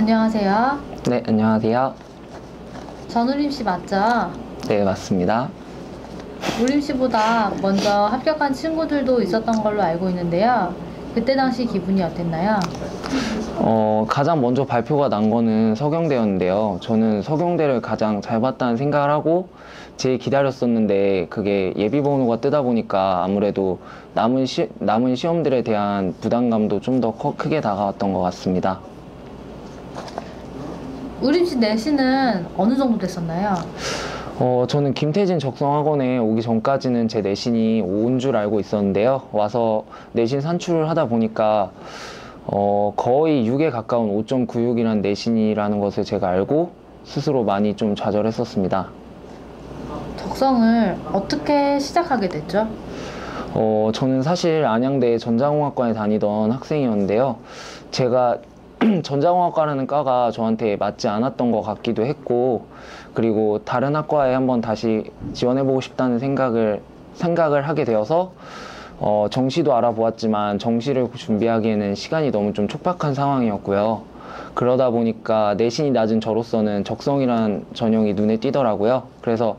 안녕하세요. 네, 안녕하세요. 전우림 씨 맞죠? 네, 맞습니다. 우림 씨보다 먼저 합격한 친구들도 있었던 걸로 알고 있는데요. 그때 당시 기분이 어땠나요? 가장 먼저 발표가 난 거는 서경대였는데요. 저는 서경대를 가장 잘 봤다는 생각을 하고 제일 기다렸었는데 그게 예비번호가 뜨다 보니까 아무래도 남은 시험들에 대한 부담감도 좀 더 크게 다가왔던 것 같습니다. 우림 씨 내신은 어느 정도 됐었나요? 저는 김태진 적성학원에 오기 전까지는 제 내신이 5인 줄 알고 있었는데요. 와서 내신 산출을 하다 보니까 거의 6에 가까운 5.96이라는 내신이라는 것을 제가 알고 스스로 많이 좀 좌절했었습니다. 적성을 어떻게 시작하게 됐죠? 저는 사실 안양대 전자공학과에 다니던 학생이었는데요. 제가 전자공학과라는 과가 저한테 맞지 않았던 것 같기도 했고, 그리고 다른 학과에 한번 다시 지원해보고 싶다는 생각을 하게 되어서 정시도 알아보았지만 정시를 준비하기에는 시간이 너무 좀 촉박한 상황이었고요. 그러다 보니까 내신이 낮은 저로서는 적성이란 전형이 눈에 띄더라고요. 그래서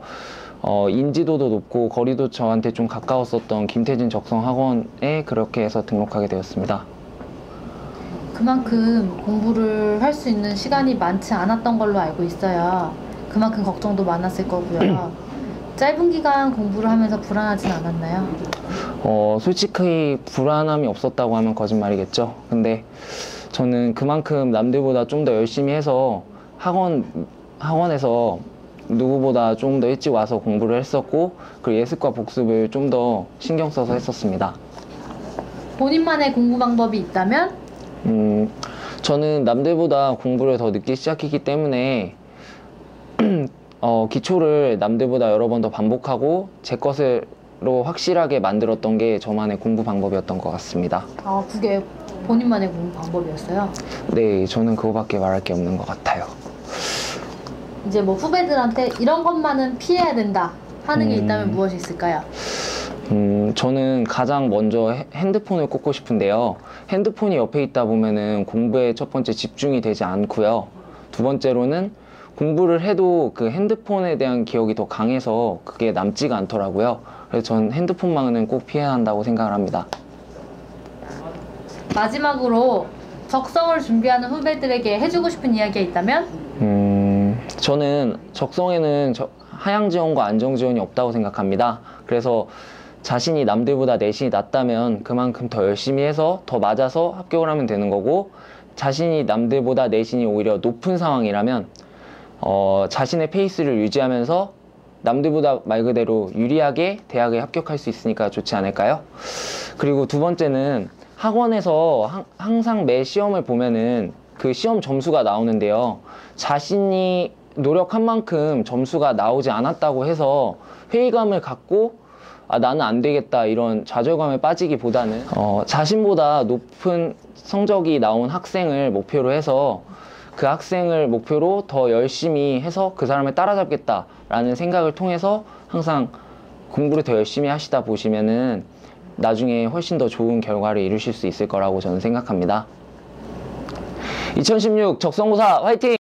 인지도도 높고 거리도 저한테 좀 가까웠었던 김태진 적성학원에 그렇게 해서 등록하게 되었습니다. 그만큼 공부를 할 수 있는 시간이 많지 않았던 걸로 알고 있어요. 그만큼 걱정도 많았을 거고요. 짧은 기간 공부를 하면서 불안하진 않았나요? 솔직히 불안함이 없었다고 하면 거짓말이겠죠. 근데 저는 그만큼 남들보다 좀 더 열심히 해서 학원에서 누구보다 좀 더 일찍 와서 공부를 했었고, 그리고 예습과 복습을 좀 더 신경 써서 했었습니다. 본인만의 공부 방법이 있다면? 저는 남들보다 공부를 더 늦게 시작했기 때문에 기초를 남들보다 여러 번 더 반복하고 제 것으로 확실하게 만들었던 게 저만의 공부 방법이었던 것 같습니다. 그게 본인만의 공부 방법이었어요? 네, 저는 그거밖에 말할 게 없는 것 같아요. 이제 뭐 후배들한테 이런 것만은 피해야 된다 하는 게 있다면 무엇이 있을까요? 저는 가장 먼저 핸드폰을 꽂고 싶은데요. 핸드폰이 옆에 있다 보면은 공부에 첫 번째 집중이 되지 않고요. 두 번째로는 공부를 해도 그 핸드폰에 대한 기억이 더 강해서 그게 남지가 않더라고요. 그래서 전 핸드폰만은 꼭 피해야 한다고 생각을 합니다. 마지막으로 적성을 준비하는 후배들에게 해주고 싶은 이야기가 있다면? 저는 적성에는 하향 지원과 안정 지원이 없다고 생각합니다. 그래서 자신이 남들보다 내신이 낮다면 그만큼 더 열심히 해서 더 맞아서 합격을 하면 되는 거고, 자신이 남들보다 내신이 오히려 높은 상황이라면 자신의 페이스를 유지하면서 남들보다 말 그대로 유리하게 대학에 합격할 수 있으니까 좋지 않을까요? 그리고 두 번째는 학원에서 항상 매 시험을 보면은 그 시험 점수가 나오는데요. 자신이 노력한 만큼 점수가 나오지 않았다고 해서 회의감을 갖고 나는 안 되겠다 이런 좌절감에 빠지기보다는 자신보다 높은 성적이 나온 학생을 목표로 해서 그 학생을 목표로 더 열심히 해서 그 사람을 따라잡겠다라는 생각을 통해서 항상 공부를 더 열심히 하시다 보시면은 나중에 훨씬 더 좋은 결과를 이루실 수 있을 거라고 저는 생각합니다. 2016 적성고사 화이팅!